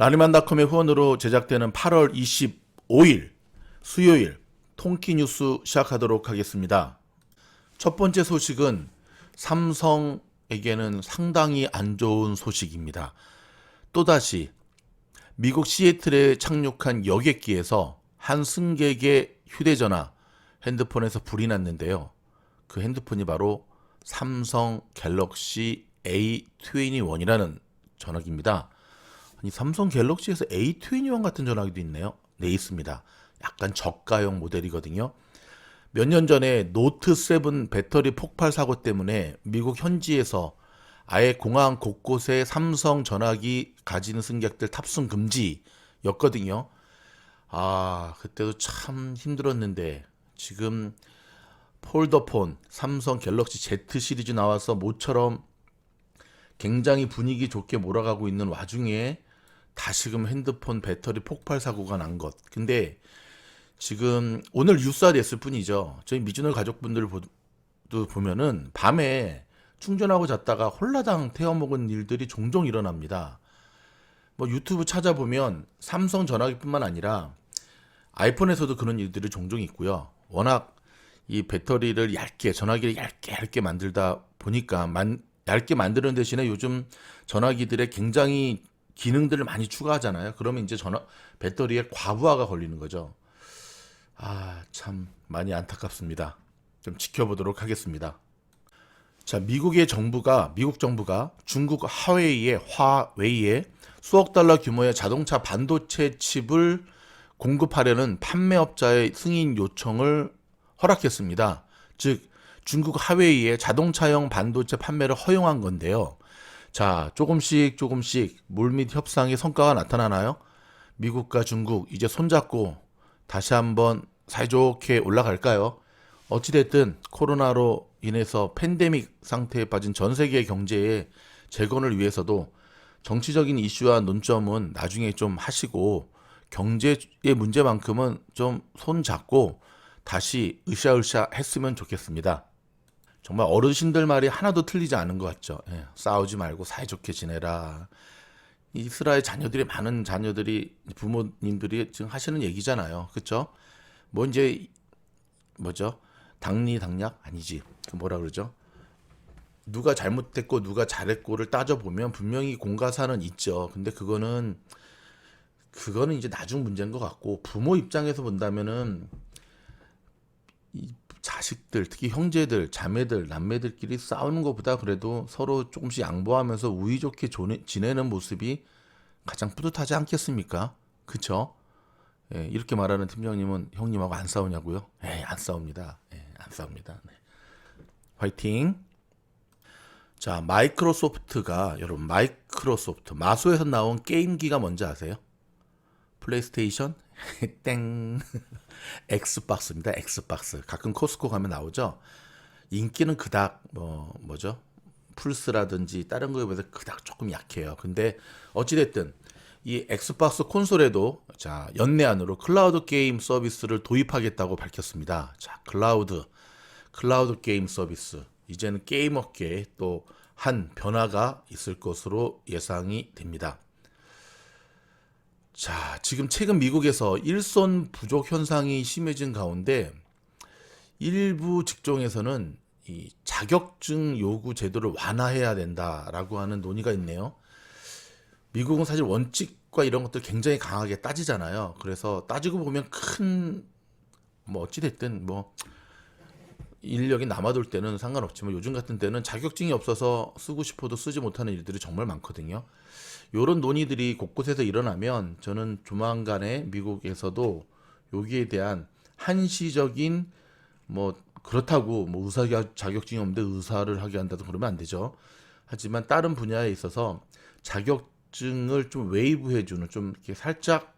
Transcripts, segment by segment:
라니만닷컴의 후원으로 제작되는 8월 25일 수요일 통키뉴스 시작하도록 하겠습니다. 첫 번째 소식은 삼성에게는 상당히 안 좋은 소식입니다. 또다시 미국 시애틀에 착륙한 여객기에서 한 승객의 휴대전화, 핸드폰에서 불이 났는데요. 그 핸드폰이 바로 삼성 갤럭시 A21이라는 전화기입니다. 아니, 삼성 갤럭시에서 A21 같은 전화기도 있네요. 네, 있습니다. 약간 저가형 모델이거든요. 몇 년 전에 노트 7 배터리 폭발 사고 때문에 미국 현지에서 아예 공항 곳곳에 삼성 전화기 가지는 승객들 탑승 금지였거든요. 그때도 참 힘들었는데 지금 폴더폰 삼성 갤럭시 Z 시리즈 나와서 모처럼 굉장히 분위기 좋게 몰아가고 있는 와중에 다시금 핸드폰 배터리 폭발 사고가 난 것. 근데 지금 오늘 뉴스화 됐을 뿐이죠. 저희 미주널 가족분들 보면은 밤에 충전하고 잤다가 홀라당 태워먹은 일들이 종종 일어납니다. 뭐 유튜브 찾아보면 삼성 전화기뿐만 아니라 아이폰에서도 그런 일들이 종종 있고요. 워낙 이 배터리를 얇게, 전화기를 얇게 만들다 보니까 얇게 만드는 대신에 요즘 전화기들에 굉장히 기능들을 많이 추가하잖아요. 그러면 이제 배터리에 과부하가 걸리는 거죠. 참 많이 안타깝습니다. 좀 지켜보도록 하겠습니다. 자, 미국 정부가 중국 화웨이에 수억 달러 규모의 자동차 반도체 칩을 공급하려는 판매업자의 승인 요청을 허락했습니다. 즉, 중국 화웨이의 자동차용 반도체 판매를 허용한 건데요. 자, 조금씩 물밑 협상의 성과가 나타나나요? 미국과 중국 이제 손잡고 다시 한번 사이좋게 올라갈까요? 어찌됐든 코로나로 인해서 팬데믹 상태에 빠진 전 세계 경제의 재건을 위해서도 정치적인 이슈와 논점은 나중에 좀 하시고 경제의 문제만큼은 좀 손잡고 다시 으쌰으쌰 했으면 좋겠습니다. 정말 어르신들 말이 하나도 틀리지 않은 것 같죠. 싸우지 말고 사이좋게 지내라. 이스라엘 많은 자녀들이 부모님들이 지금 하시는 얘기잖아요. 그렇죠? 뭐 이제 뭐죠? 당리당략 아니지. 뭐라 그러죠? 누가 잘못됐고 누가 잘했고를 따져보면 분명히 공과사는 있죠. 근데 그거는 이제 나중 문제인 것 같고, 부모 입장에서 본다면은 이 자식들, 특히 형제들, 자매들, 남매들끼리 싸우는 것보다 그래도 서로 조금씩 양보하면서 우애 좋게 지내는 모습이 가장 뿌듯하지 않겠습니까? 그쵸? 이렇게 말하는 팀장님은 형님하고 안 싸우냐고요? 안 싸웁니다. 안 싸웁니다. 네. 화이팅! 자, 여러분, 마이크로소프트, 마소에서 나온 게임기가 뭔지 아세요? 플레이스테이션? 땡. 엑스박스입니다. 엑스박스. 가끔 코스코 가면 나오죠. 인기는 그닥 뭐죠? 플스라든지 다른 거에 비해서 그닥 조금 약해요. 근데 어찌됐든 이 엑스박스 콘솔에도 자, 연내안으로 클라우드 게임 서비스를 도입하겠다고 밝혔습니다. 자, 클라우드 게임 서비스. 이제는 게임 업계에 또 한 변화가 있을 것으로 예상이 됩니다. 자, 지금 최근 미국에서 일손 부족 현상이 심해진 가운데 일부 직종에서는 이 자격증 요구 제도를 완화해야 된다라고 하는 논의가 있네요. 미국은 사실 원칙과 이런 것들 굉장히 강하게 따지잖아요. 그래서 따지고 보면 어찌됐든 인력이 남아돌 때는 상관없지만 요즘 같은 때는 자격증이 없어서 쓰고 싶어도 쓰지 못하는 일들이 정말 많거든요. 이런 논의들이 곳곳에서 일어나면 저는 조만간에 미국에서도 여기에 대한 한시적인 그렇다고 의사 자격증이 없는데 의사를 하게 한다도 그러면 안 되죠. 하지만 다른 분야에 있어서 자격증을 좀 웨이브해주는, 좀 이렇게 살짝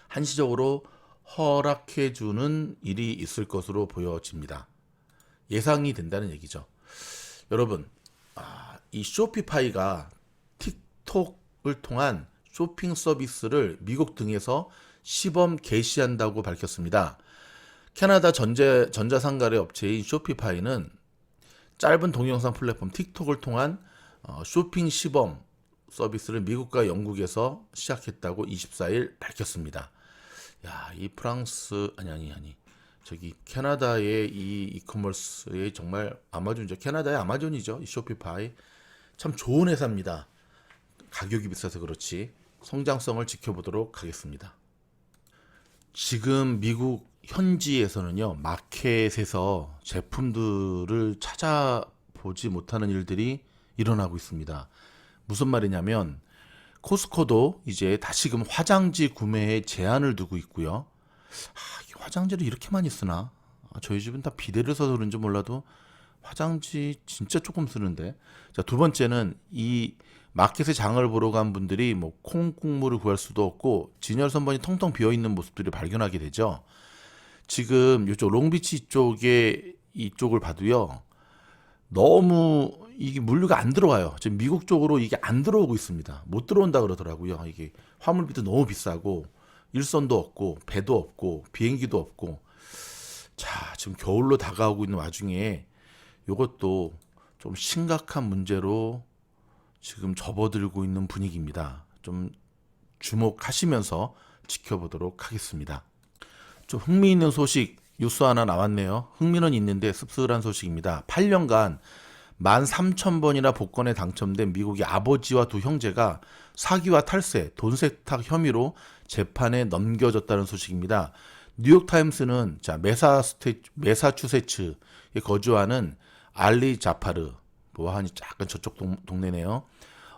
한시적으로 허락해주는 일이 있을 것으로 보여집니다. 예상이 된다는 얘기죠. 여러분, 이 쇼피파이가 틱톡을 통한 쇼핑 서비스를 미국 등에서 시범 개시한다고 밝혔습니다. 캐나다 전자상가래 업체인 쇼피파이는 짧은 동영상 플랫폼 틱톡을 통한 쇼핑 시범 서비스를 미국과 영국에서 시작했다고 24일 밝혔습니다. 야, 이 프랑스 아니 저기 캐나다의 이 이커머스의 정말 아마존이죠. 캐나다의 아마존이죠. 이 쇼피파이 참 좋은 회사입니다. 가격이 비싸서 그렇지 성장성을 지켜보도록 하겠습니다. 지금 미국 현지에서는요, 마켓에서 제품들을 찾아보지 못하는 일들이 일어나고 있습니다. 무슨 말이냐면 코스코도 이제 다시금 화장지 구매에 제한을 두고 있고요. 이 화장지를 이렇게 많이 쓰나? 저희 집은 다 비데를 써서 그런지 몰라도 화장지 진짜 조금 쓰는데. 자, 두 번째는 이 마켓에 장을 보러 간 분들이 뭐 콩국물을 구할 수도 없고 진열 선반이 텅텅 비어 있는 모습들을 발견하게 되죠. 지금 이쪽 롱비치 쪽에 이쪽을 봐도요, 너무 이게 물류가 안 들어와요. 지금 미국 쪽으로 이게 안 들어오고 있습니다. 못 들어온다 그러더라고요. 이게 화물비도 너무 비싸고 일선도 없고 배도 없고 비행기도 없고. 자, 지금 겨울로 다가오고 있는 와중에 이것도 좀 심각한 문제로 지금 접어들고 있는 분위기입니다. 좀 주목하시면서 지켜보도록 하겠습니다. 좀 흥미있는 소식 뉴스 하나 나왔네요. 흥미는 있는데 씁쓸한 소식입니다. 8년간 13,000번이나 복권에 당첨된 미국의 아버지와 두 형제가 사기와 탈세, 돈 세탁 혐의로 재판에 넘겨졌다는 소식입니다. 뉴욕타임스는 매사추세츠에 거주하는 알리 자파르, 로하니 약간 저쪽 동네네요.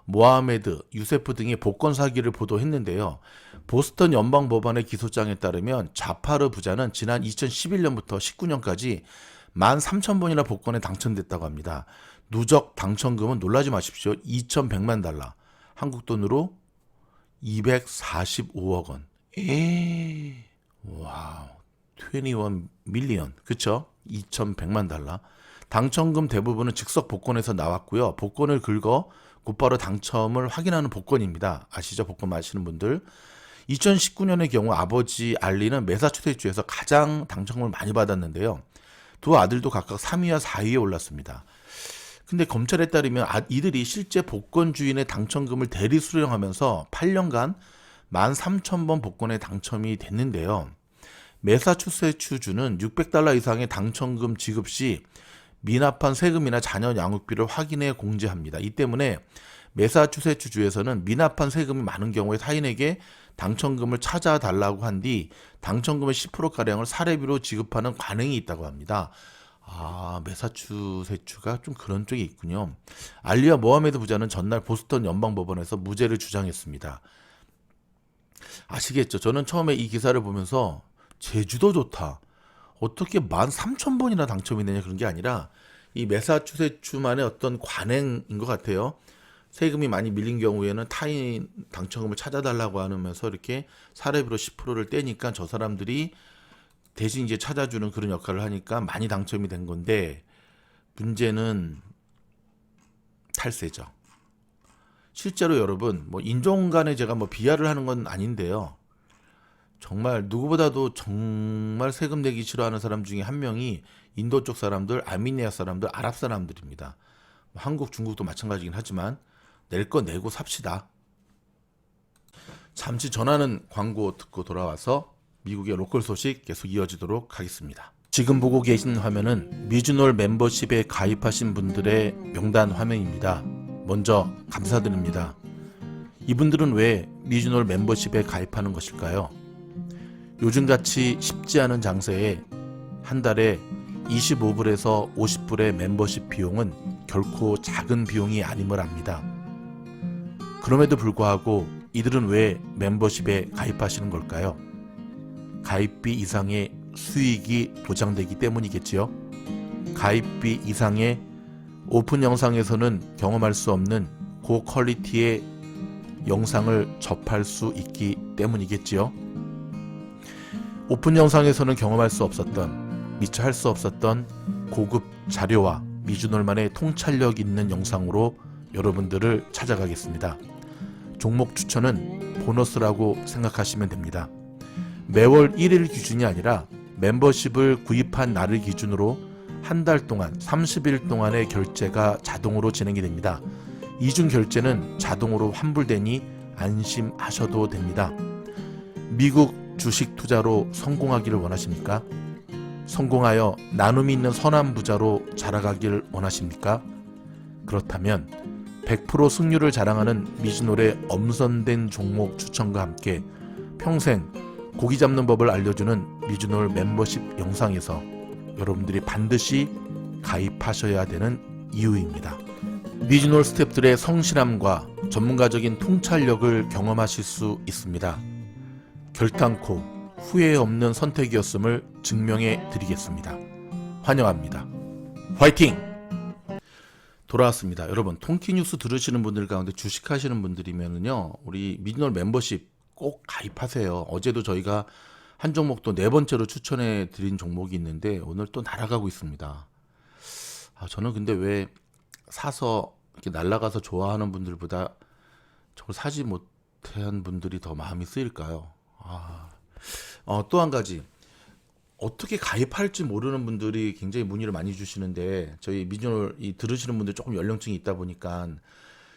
모하메드, 유세프 등의 복권 사기를 보도했는데요. 보스턴 연방법원의 기소장에 따르면 자파르 부자는 지난 2011년부터 19년까지 13,000번이나 복권에 당첨됐다고 합니다. 누적 당첨금은 놀라지 마십시오. 2,100만 달러. 한국 돈으로 245억 원. 와우. 21 밀리언. 그쵸? 2,100만 달러. 당첨금 대부분은 즉석 복권에서 나왔고요. 복권을 긁어 곧바로 당첨을 확인하는 복권입니다. 아시죠? 복권 마시는 분들. 2019년의 경우 아버지 알리는 매사추세츠에서 가장 당첨금을 많이 받았는데요. 두 아들도 각각 3위와 4위에 올랐습니다. 근데 검찰에 따르면 이들이 실제 복권 주인의 당첨금을 대리 수령하면서 8년간 13,000번 복권에 당첨이 됐는데요. 매사추세츠주는 600달러 이상의 당첨금 지급 시 미납한 세금이나 자녀 양육비를 확인해 공제합니다. 이 때문에 매사추세츠주에서는 미납한 세금이 많은 경우에 타인에게 당첨금을 찾아달라고 한 뒤 당첨금의 10%가량을 사례비로 지급하는 관행이 있다고 합니다. 매사추세츠가 좀 그런 쪽이 있군요. 알리와 모하메드 부자는 전날 보스턴 연방법원에서 무죄를 주장했습니다. 아시겠죠? 저는 처음에 이 기사를 보면서 제주도 좋다. 어떻게 13,000번이나 당첨이 되냐 그런 게 아니라 이 매사추세츠만의 어떤 관행인 것 같아요. 세금이 많이 밀린 경우에는 타인 당첨금을 찾아달라고 하면서 이렇게 사례비로 10%를 떼니까 저 사람들이 대신 이제 찾아주는 그런 역할을 하니까 많이 당첨이 된 건데, 문제는 탈세죠. 실제로 여러분, 뭐 인종 간에 제가 뭐 비하를 하는 건 아닌데요. 정말 누구보다도 정말 세금 내기 싫어하는 사람 중에 한 명이 인도 쪽 사람들, 아미니아 사람들, 아랍 사람들입니다. 한국, 중국도 마찬가지긴 하지만 낼 거 내고 삽시다. 잠시 전하는 광고 듣고 돌아와서 미국의 로컬 소식 계속 이어지도록 하겠습니다. 지금 보고 계신 화면은 미주놀 멤버십에 가입하신 분들의 명단 화면입니다. 먼저 감사드립니다. 이분들은 왜 미주놀 멤버십에 가입하는 것일까요? 요즘같이 쉽지 않은 장세에 한 달에 25불에서 50불의 멤버십 비용은 결코 작은 비용이 아님을 압니다. 그럼에도 불구하고 이들은 왜 멤버십에 가입하시는 걸까요? 가입비 이상의 수익이 보장되기 때문이겠지요. 가입비 이상의 오픈 영상에서는 경험할 수 없는 고퀄리티의 영상을 접할 수 있기 때문이겠지요. 오픈 영상에서는 경험할 수 없었던, 미처 할 수 없었던 고급 자료와 미주놀만의 통찰력 있는 영상으로 여러분들을 찾아가겠습니다. 종목 추천은 보너스라고 생각하시면 됩니다. 매월 1일 기준이 아니라 멤버십을 구입한 날을 기준으로 한 달 동안 30일 동안의 결제가 자동으로 진행이 됩니다. 이중 결제는 자동으로 환불되니 안심하셔도 됩니다. 미국 주식 투자로 성공하기를 원하십니까? 성공하여 나눔이 있는 선한 부자로 자라가길 원하십니까? 그렇다면 100% 승률을 자랑하는 미즈놀의 엄선된 종목 추천과 함께 평생 고기 잡는 법을 알려주는 미즈놀 멤버십 영상에서 여러분들이 반드시 가입하셔야 되는 이유입니다. 미즈놀 스태프들의 성실함과 전문가적인 통찰력을 경험하실 수 있습니다. 결단코 후회 없는 선택이었음을 증명해 드리겠습니다. 환영합니다. 화이팅! 돌아왔습니다. 여러분, 통키뉴스 들으시는 분들 가운데 주식하시는 분들이면요, 우리 미즈놀 멤버십 꼭 가입하세요. 어제도 저희가 한 종목도 4번째로 추천해 드린 종목이 있는데 오늘 또 날아가고 있습니다. 저는 근데 왜 사서 이렇게 날아가서 좋아하는 분들보다 저걸 사지 못한 분들이 더 마음이 쓰일까요? 또 한 가지, 어떻게 가입할지 모르는 분들이 굉장히 문의를 많이 주시는데, 저희 미즈놀 들으시는 분들 조금 연령층이 있다 보니까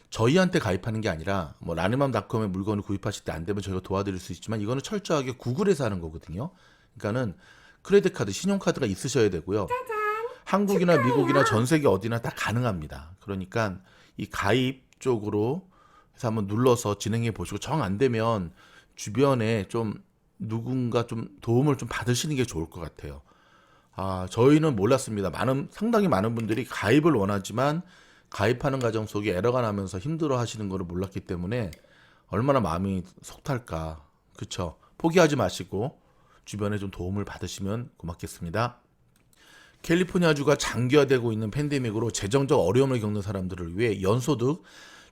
저희한테 가입하는 게 아니라 뭐 라니맘닷컴에 물건을 구입하실 때 안 되면 저희가 도와드릴 수 있지만, 이거는 철저하게 구글에서 하는 거거든요. 그러니까는 크레딧 카드, 신용카드가 있으셔야 되고요. 한국이나 미국이나 전 세계 어디나 다 가능합니다. 그러니까 이 가입 쪽으로 해서 한번 눌러서 진행해 보시고, 정 안 되면 주변에 좀 누군가 좀 도움을 좀 받으시는 게 좋을 것 같아요. 저희는 몰랐습니다. 상당히 많은 분들이 가입을 원하지만 가입하는 과정 속에 에러가 나면서 힘들어 하시는 거를 몰랐기 때문에 얼마나 마음이 속탈까. 그쵸? 포기하지 마시고 주변에 좀 도움을 받으시면 고맙겠습니다. 캘리포니아주가 장기화되고 있는 팬데믹으로 재정적 어려움을 겪는 사람들을 위해 연소득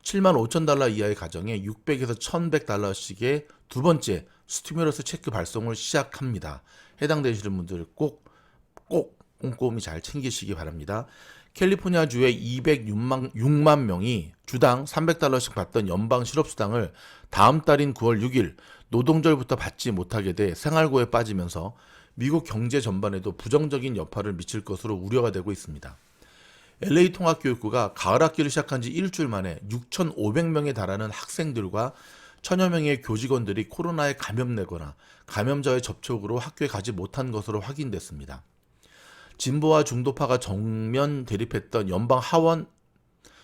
75,000달러 이하의 가정에 600에서 1,100달러씩의 두 번째 스티뮬러스 체크 발송을 시작합니다. 해당되시는 분들 꼭 꼼꼼히 잘 챙기시기 바랍니다. 캘리포니아주의 206만 명이 주당 300달러씩 받던 연방 실업수당을 다음 달인 9월 6일 노동절부터 받지 못하게 돼 생활고에 빠지면서 미국 경제 전반에도 부정적인 여파를 미칠 것으로 우려가 되고 있습니다. LA 통합교육부가 가을 학기를 시작한 지 일주일 만에 6,500명에 달하는 학생들과 1,000여 명의 교직원들이 코로나에 감염되거나 감염자의 접촉으로 학교에 가지 못한 것으로 확인됐습니다. 진보와 중도파가 정면 대립했던 연방 하원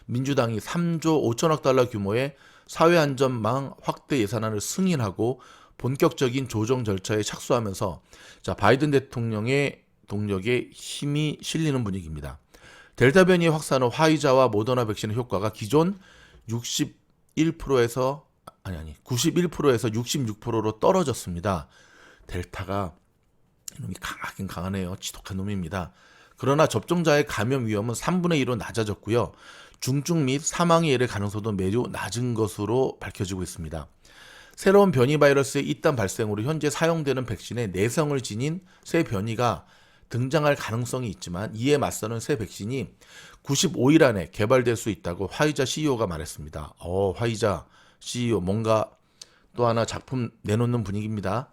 민주당이 3조 5천억 달러 규모의 사회안전망 확대 예산안을 승인하고 본격적인 조정 절차에 착수하면서 바이든 대통령의 동력에 힘이 실리는 분위기입니다. 델타 변이의 확산 후 화이자와 모더나 백신의 효과가 기존 91%에서 66%로 떨어졌습니다. 델타가 이놈이 강하긴 강하네요. 지독한 놈입니다. 그러나 접종자의 감염 위험은 3분의 1로 낮아졌고요. 중증 및 사망에 이를 가능성도 매우 낮은 것으로 밝혀지고 있습니다. 새로운 변이 바이러스의 잇단 발생으로 현재 사용되는 백신의 내성을 지닌 새 변이가 등장할 가능성이 있지만 이에 맞서는 새 백신이 95일 안에 개발될 수 있다고 화이자 CEO가 말했습니다. 화이자 CEO 뭔가 또 하나 작품 내놓는 분위기입니다.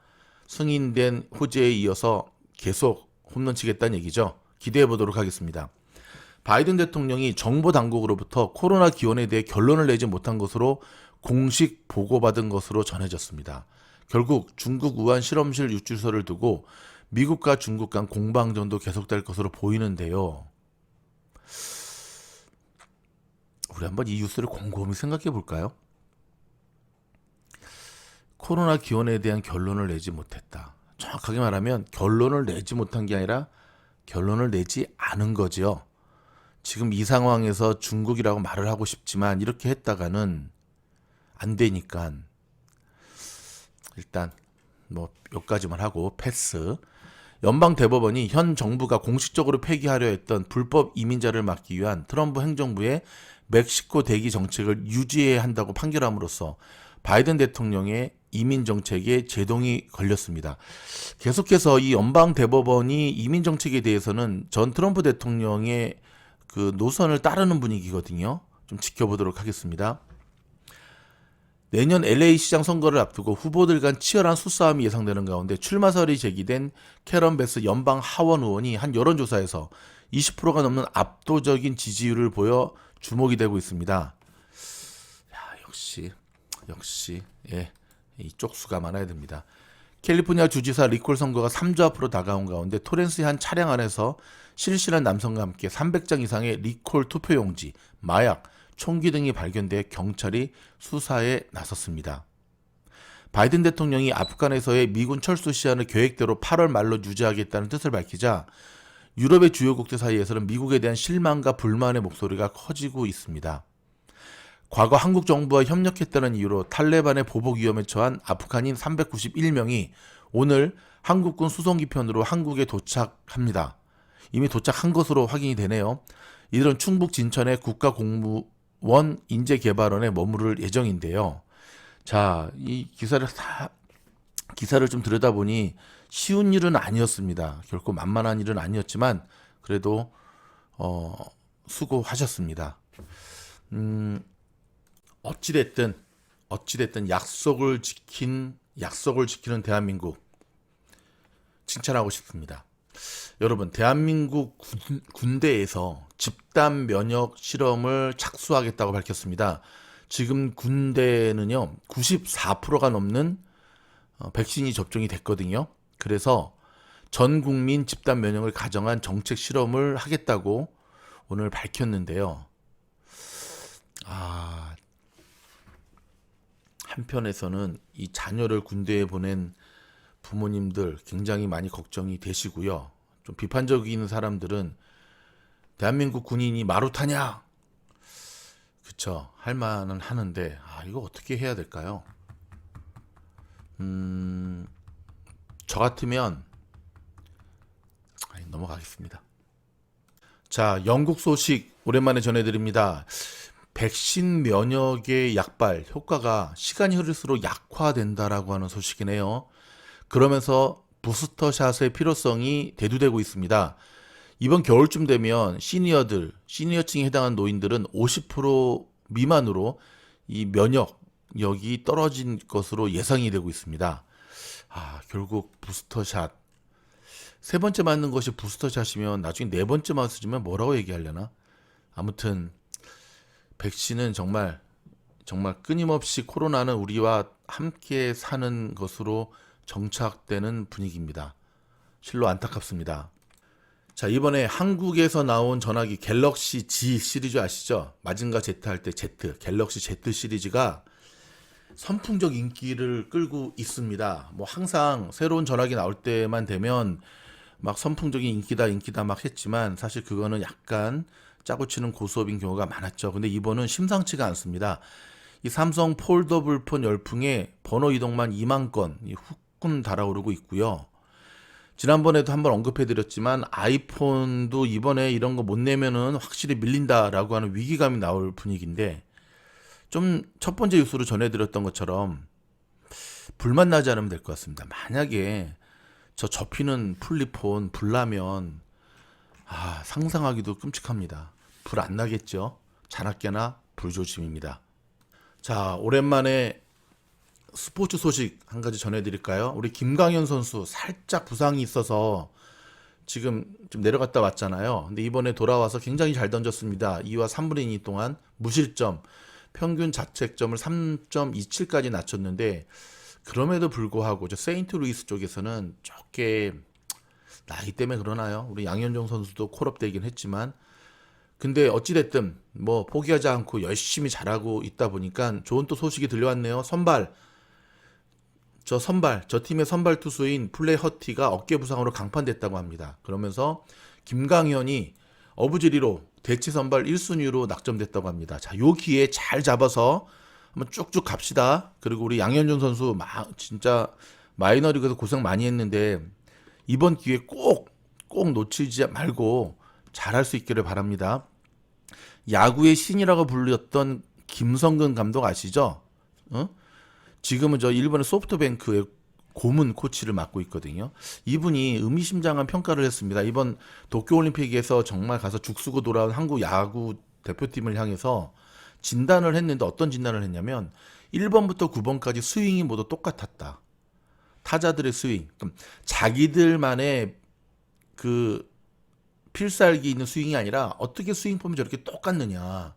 승인된 호재에 이어서 계속 홈런 치겠다는 얘기죠. 기대해 보도록 하겠습니다. 바이든 대통령이 정보 당국으로부터 코로나 기원에 대해 결론을 내지 못한 것으로 공식 보고받은 것으로 전해졌습니다. 결국 중국 우한 실험실 유출소를 두고 미국과 중국 간 공방전도 계속될 것으로 보이는데요. 우리 한번 이 뉴스를 곰곰이 생각해 볼까요? 코로나 기원에 대한 결론을 내지 못했다. 정확하게 말하면 결론을 내지 못한 게 아니라 결론을 내지 않은 거죠. 지금 이 상황에서 중국이라고 말을 하고 싶지만 이렇게 했다가는 안 되니까 일단 여기까지만 하고 패스. 연방 대법원이 현 정부가 공식적으로 폐기하려 했던 불법 이민자를 막기 위한 트럼프 행정부의 멕시코 대기 정책을 유지해야 한다고 판결함으로써 바이든 대통령의 이민 정책에 제동이 걸렸습니다. 계속해서 이 연방 대법원이 이민 정책에 대해서는 전 트럼프 대통령의 그 노선을 따르는 분위기거든요. 좀 지켜보도록 하겠습니다. 내년 LA 시장 선거를 앞두고 후보들 간 치열한 수싸움이 예상되는 가운데 출마설이 제기된 캐런 베스 연방 하원 의원이 한 여론조사에서 20%가 넘는 압도적인 지지율을 보여 주목이 되고 있습니다. 역시 예, 이 쪽수가 많아야 됩니다. 캘리포니아 주지사 리콜 선거가 3주 앞으로 다가온 가운데 토렌스의 한 차량 안에서 실신한 남성과 함께 300장 이상의 리콜 투표용지, 마약, 총기 등이 발견돼 경찰이 수사에 나섰습니다. 바이든 대통령이 아프간에서의 미군 철수 시한을 계획대로 8월 말로 유지하겠다는 뜻을 밝히자 유럽의 주요국들 사이에서는 미국에 대한 실망과 불만의 목소리가 커지고 있습니다. 과거 한국 정부와 협력했다는 이유로 탈레반의 보복 위험에 처한 아프간인 391명이 오늘 한국군 수송기 편으로 한국에 도착합니다. 이미 도착한 것으로 확인이 되네요. 이들은 충북 진천의 국가공무원 인재개발원에 머무를 예정인데요. 자, 이 기사를 좀 들여다보니 쉬운 일은 아니었습니다. 결코 만만한 일은 아니었지만 그래도 수고하셨습니다. 어찌됐든 약속을 지키는 대한민국 칭찬하고 싶습니다. 여러분, 대한민국 군대에서 집단 면역 실험을 착수하겠다고 밝혔습니다. 지금 군대는요 94%가 넘는 백신이 접종이 됐거든요. 그래서 전 국민 집단 면역을 가정한 정책 실험을 하겠다고 오늘 밝혔는데요. 한편에서는 이 자녀를 군대에 보낸 부모님들 굉장히 많이 걱정이 되시고요. 좀 비판적인 사람들은 대한민국 군인이 마루타냐? 그쵸. 할 만은 하는데 이거 어떻게 해야 될까요? 저 같으면 넘어가겠습니다. 자, 영국 소식 오랜만에 전해드립니다. 백신 면역의 약발 효과가 시간이 흐를수록 약화된다라고 하는 소식이네요. 그러면서 부스터샷의 필요성이 대두되고 있습니다. 이번 겨울쯤 되면 시니어층에 해당하는 노인들은 50% 미만으로 이 면역력이 떨어진 것으로 예상이 되고 있습니다. 결국 부스터샷 세 번째 맞는 것이 부스터샷이면 나중에 네 번째 맞으면 뭐라고 얘기하려나? 아무튼 백신은 정말 끊임없이 코로나는 우리와 함께 사는 것으로 정착되는 분위기입니다. 실로 안타깝습니다. 자, 이번에 한국에서 나온 전화기 갤럭시 G 시리즈 아시죠? 마징가 Z 할 때 Z, 갤럭시 Z 시리즈가 선풍적 인기를 끌고 있습니다. 뭐 항상 새로운 전화기 나올 때만 되면 막 선풍적인 인기다 막 했지만 사실 그거는 약간 짜고 치는 고수업인 경우가 많았죠. 근데 이번은 심상치가 않습니다. 이 삼성 폴더블 폰 열풍에 번호 이동만 2만 건이 후끈 달아오르고 있고요. 지난번에도 한번 언급해드렸지만 아이폰도 이번에 이런 거 못 내면은 확실히 밀린다라고 하는 위기감이 나올 분위기인데 좀 첫 번째 뉴스로 전해드렸던 것처럼 불만 나지 않으면 될 것 같습니다. 만약에 저 접히는 플립폰 불나면 상상하기도 끔찍합니다. 불 안 나겠죠? 자나깨나 불조심입니다. 자, 오랜만에 스포츠 소식 한 가지 전해드릴까요? 우리 김강현 선수 살짝 부상이 있어서 지금 좀 내려갔다 왔잖아요. 근데 이번에 돌아와서 굉장히 잘 던졌습니다. 2와 3분의 2 동안 무실점, 평균 자책점을 3.27까지 낮췄는데 그럼에도 불구하고 저 세인트루이스 쪽에서는 조금 나이 때문에 그러나요? 우리 양현종 선수도 콜업되긴 했지만 근데 어찌됐든 뭐 포기하지 않고 열심히 잘하고 있다 보니까 좋은 또 소식이 들려왔네요. 저 팀의 선발 투수인 플레허티가 어깨 부상으로 강판됐다고 합니다. 그러면서 김강현이 어부지리로 대체 선발 1순위로 낙점됐다고 합니다. 자, 요 기회 잘 잡아서 한번 쭉쭉 갑시다. 그리고 우리 양현종 선수 진짜 마이너리그에서 고생 많이 했는데 이번 기회 꼭 놓치지 말고 잘할 수 있기를 바랍니다. 야구의 신이라고 불렸던 김성근 감독 아시죠? 지금은 저 일본의 소프트뱅크의 고문 코치를 맡고 있거든요. 이분이 의미심장한 평가를 했습니다. 이번 도쿄올림픽에서 정말 가서 죽쓰고 돌아온 한국 야구 대표팀을 향해서 진단을 했는데 어떤 진단을 했냐면 1번부터 9번까지 스윙이 모두 똑같았다. 타자들의 스윙. 그럼 자기들만의 그 필살기 있는 스윙이 아니라 어떻게 스윙 폼이 저렇게 똑같느냐.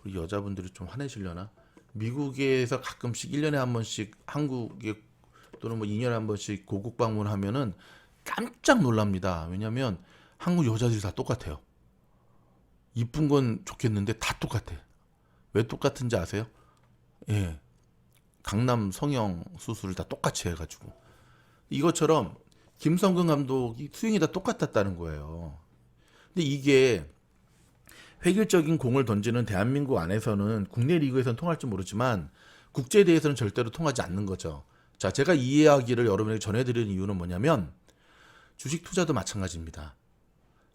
우리 여자분들이 좀 화내시려나? 미국에서 가끔씩 1년에 한 번씩 한국에 또는 뭐 2년에 한 번씩 고국 방문하면은 깜짝 놀랍니다. 왜냐면 한국 여자들이 다 똑같아요. 이쁜 건 좋겠는데 다 똑같아. 왜 똑같은지 아세요? 예. 강남 성형 수술을 다 똑같이 해가지고. 이것처럼 김성근 감독이 스윙이 다 똑같았다는 거예요. 근데 이게 획일적인 공을 던지는 대한민국 안에서는 국내 리그에서는 통할지 모르지만 국제 대회에서는 절대로 통하지 않는 거죠. 자, 제가 이 이야기를 여러분에게 전해드리는 이유는 뭐냐면 주식 투자도 마찬가지입니다.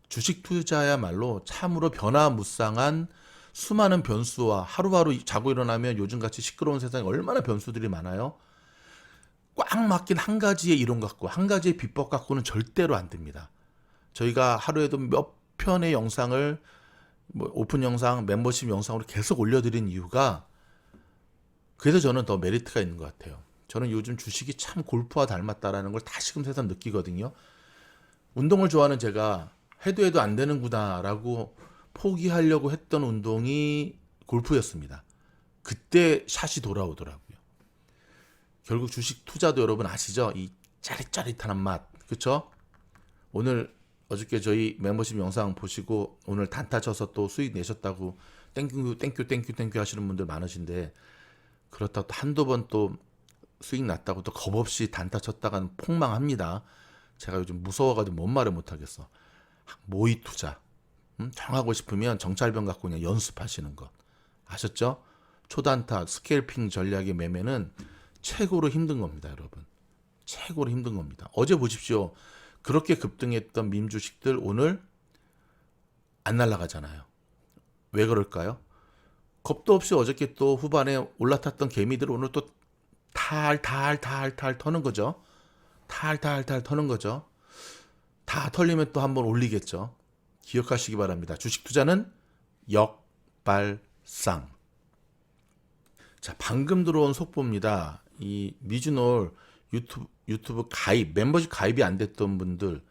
주식 투자야말로 참으로 변화무쌍한 수많은 변수와 하루하루 자고 일어나면 요즘같이 시끄러운 세상에 얼마나 변수들이 많아요. 꽉 막힌 한 가지의 이론 갖고 한 가지의 비법 갖고는 절대로 안 됩니다. 저희가 하루에도 몇 편의 영상을 뭐 오픈 영상, 멤버십 영상으로 계속 올려드린 이유가 그래서 저는 더 메리트가 있는 것 같아요. 저는 요즘 주식이 참 골프와 닮았다라는 걸 다시금 새삼 느끼거든요. 운동을 좋아하는 제가 해도 안 되는구나라고 포기하려고 했던 운동이 골프였습니다. 그때 샷이 돌아오더라고요. 결국 주식 투자도 여러분 아시죠? 이 짜릿짜릿한 맛, 그렇죠? 오늘 어저께 저희 멤버십 영상 보시고 오늘 단타 쳐서 또 수익 내셨다고 땡큐 하시는 분들 많으신데 그렇다고 또 한두 번 또 수익 났다고 또 겁없이 단타 쳤다가는 폭망합니다. 제가 요즘 무서워가지고 뭔 말을 못하겠어. 모의 투자. 정하고 싶으면 정찰병 갖고 그냥 연습하시는 것. 아셨죠? 초단타, 스케일핑 전략의 매매는 최고로 힘든 겁니다, 여러분. 최고로 힘든 겁니다. 어제 보십시오. 그렇게 급등했던 밈 주식들 오늘 안 날아가잖아요. 왜 그럴까요? 겁도 없이 어저께 또 후반에 올라탔던 개미들 오늘 또 탈 터는 거죠. 탈 터는 거죠. 다 털리면 또 한번 올리겠죠. 기억하시기 바랍니다. 주식 투자는 역발상. 자, 방금 들어온 속보입니다. 이 미즈놀 유튜브 가입, 멤버십 가입이 안 됐던 분들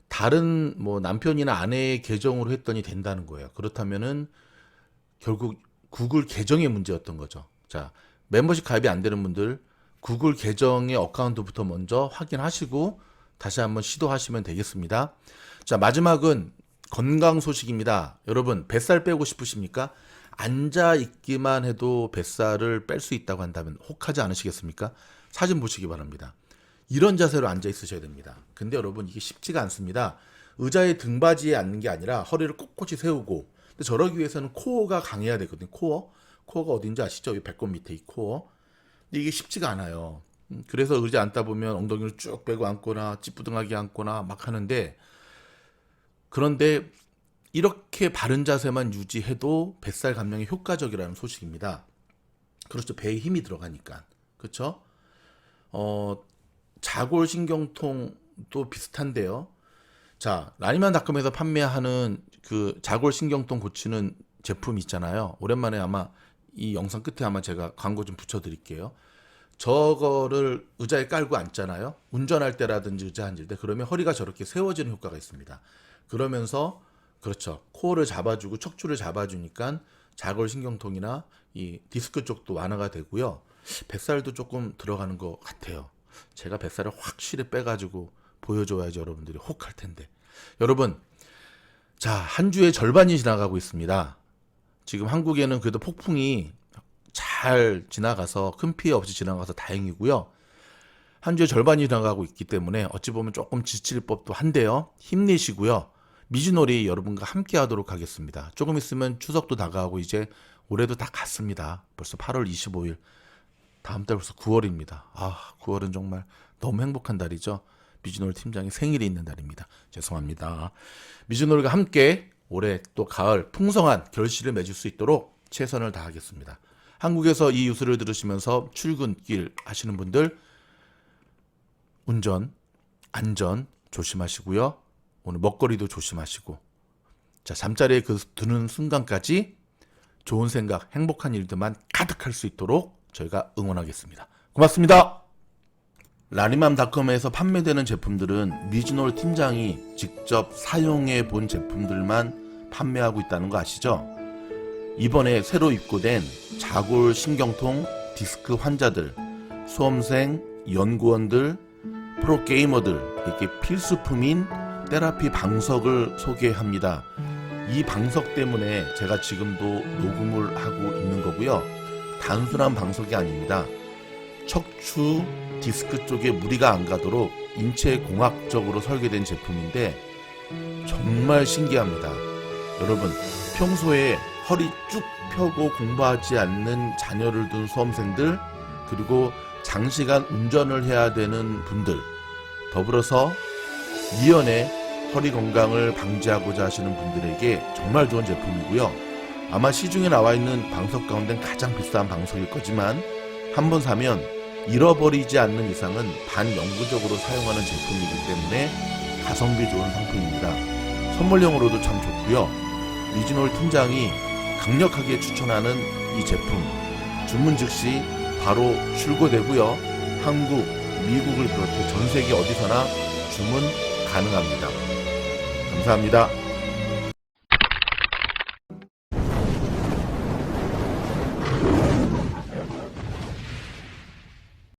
다른 뭐 남편이나 아내의 계정으로 했더니 된다는 거예요. 그렇다면은 결국 구글 계정의 문제였던 거죠. 자, 멤버십 가입이 안 되는 분들 구글 계정의 어카운트부터 먼저 확인하시고 다시 한번 시도하시면 되겠습니다. 자, 마지막은 건강 소식입니다. 여러분, 뱃살 빼고 싶으십니까? 앉아 있기만 해도 뱃살을 뺄 수 있다고 한다면 혹하지 않으시겠습니까? 사진 보시기 바랍니다. 이런 자세로 앉아 있으셔야 됩니다. 근데 여러분, 이게 쉽지가 않습니다. 의자에 등받이에 앉는 게 아니라 허리를 꼿꼿이 세우고, 근데 저러기 위해서는 코어가 강해야 되거든요. 코어가 어딘지 아시죠? 이 배꼽 밑에 이 코어. 근데 이게 쉽지가 않아요. 그래서 의자 앉다 보면 엉덩이를 쭉 빼고 앉거나 찌뿌둥하게 앉거나 막 하는데, 그런데 이렇게 바른 자세만 유지해도 뱃살 감량에 효과적이라는 소식입니다. 그렇죠. 배에 힘이 들어가니까. 그렇죠? 자골신경통도 비슷한데요. 자, 라니만닷컴에서 판매하는 그 자골신경통 고치는 제품 있잖아요. 오랜만에 아마 이 영상 끝에 아마 제가 광고 좀 붙여드릴게요. 저거를 의자에 깔고 앉잖아요. 운전할 때라든지 의자 앉을 때 그러면 허리가 저렇게 세워지는 효과가 있습니다. 그러면서 그렇죠. 코어를 잡아주고 척추를 잡아주니까 자골신경통이나 이 디스크 쪽도 완화가 되고요. 뱃살도 조금 들어가는 것 같아요. 제가 뱃살을 확실히 빼가지고 보여줘야지 여러분들이 혹할 텐데. 여러분, 자, 한 주의 절반이 지나가고 있습니다. 지금 한국에는 그래도 폭풍이 잘 지나가서 큰 피해 없이 지나가서 다행이고요. 한 주의 절반이 지나가고 있기 때문에 어찌 보면 조금 지칠 법도 한데요. 힘내시고요. 미즈놀이 여러분과 함께 하도록 하겠습니다. 조금 있으면 추석도 다가오고 이제 올해도 다 갔습니다. 벌써 8월 25일. 다음 달 벌써 9월입니다. 아, 9월은 정말 너무 행복한 달이죠. 미즈놀 팀장의 생일이 있는 달입니다. 죄송합니다. 미즈놀과 함께 올해 또 가을 풍성한 결실을 맺을 수 있도록 최선을 다하겠습니다. 한국에서 이 뉴스를 들으시면서 출근길 하시는 분들 운전, 안전 조심하시고요. 오늘 먹거리도 조심하시고, 자, 잠자리에 드는 순간까지 좋은 생각, 행복한 일들만 가득할 수 있도록 저희가 응원하겠습니다. 고맙습니다. 라니맘닷컴에서 판매되는 제품들은 미즈놀 팀장이 직접 사용해 본 제품들만 판매하고 있다는 거 아시죠? 이번에 새로 입고된 자골 신경통 디스크 환자들, 수험생, 연구원들, 프로게이머들에게 필수품인 테라피 방석을 소개합니다. 이 방석 때문에 제가 지금도 녹음을 하고 있는 거고요. 단순한 방석이 아닙니다. 척추 디스크 쪽에 무리가 안 가도록 인체 공학적으로 설계된 제품인데 정말 신기합니다. 여러분, 평소에 허리 쭉 펴고 공부하지 않는 자녀를 둔 수험생들, 그리고 장시간 운전을 해야 되는 분들, 더불어서 미연에 허리 건강을 방지하고자 하시는 분들에게 정말 좋은 제품이고요. 아마 시중에 나와 있는 방석 가운데 가장 비싼 방석일 거지만 한번 사면 잃어버리지 않는 이상은 반영구적으로 사용하는 제품이기 때문에 가성비 좋은 상품입니다. 선물용으로도 참 좋고요. 리진홀 팀장이 강력하게 추천하는 이 제품, 주문 즉시 바로 출고되고요. 한국, 미국을 비롯해 전 세계 어디서나 주문 가능합니다. 감사합니다.